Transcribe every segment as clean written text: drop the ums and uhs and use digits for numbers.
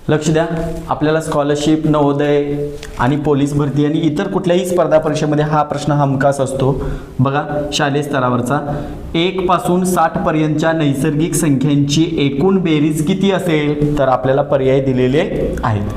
लक्ष द्या, आपल्याला स्कॉलरशिप, नवोदय आणि पोलीस भरती आणि इतर कुठल्याही स्पर्धा परीक्षेमध्ये हा प्रश्न हमखास असतो. बघा, शालेय स्तरावरचा 1 पासून 60 पर्यंतच्या नैसर्गिक संख्यांची एकूण बेरीज किती असेल, तर आपल्याला पर्याय दिलेले आहेत.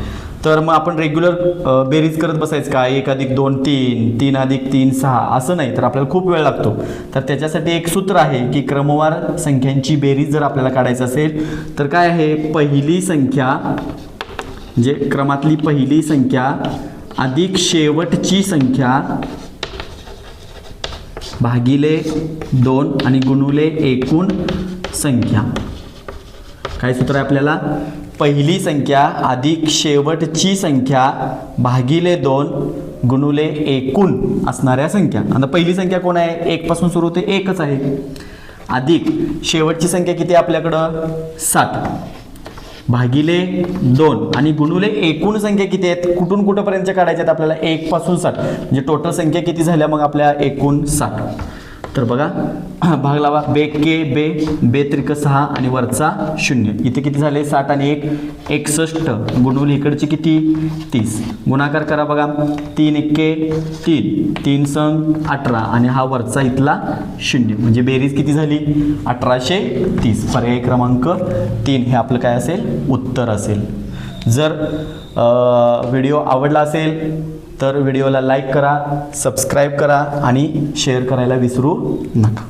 तर मग आपण रेग्युलर बेरीज करत बसायचं का, 1 अधिक 2 3, 3 अधिक 3 6, असं नाही, तर आपल्याला खूप वेळ लागतो. तर त्याच्यासाठी एक सूत्र आहे की क्रमवार संख्यांची बेरीज जर आपल्याला काढायचं असेल तर काय आहे, पहिली संख्या म्हणजे क्रमातली पहिली संख्या अधिक शेवटची संख्या भागिले 2 आणि गुणुले एकूण संख्या. काय सूत्र आहे आपल्याला, पहिली संख्या अधिक शेवटची संख्या भागिले 2 गुणुले एकूण असणाऱ्या संख्या. आता पहिली संख्या कोण आहे, 1 पासून सुरू होते, 1च आहे, अधिक शेवटची संख्या किती आहे आपल्याकडं 60 भागिले 2 आणि गुणुले एकूण संख्या किती आहेत, कुठून कुठपर्यंत काढायच्या आहेत आपल्याला, 1 पासून 60, म्हणजे टोटल संख्या किती झाल्या मग आपल्या एकूण 60. तर बघा, भाग लावा, बे के बे, बे त्रिक 6 आणि वरचा 0. इथे किती झाले, 60 आणि 1 61 गुणुले इकडचे किती 30. गुणाकार करा बघा, 3 एक्के 3, 3 संग 18 आणि हा वरचा इथला 0, म्हणजे बेरीज किती झाली 1830. पर्याय क्रमांक 3 हे आपलं काय असेल, उत्तर असेल. जर व्हिडिओ आवडला असेल तर व्हिडिओला लाईक करा, सबस्क्राईब करा आणि शेअर करायला विसरू नका.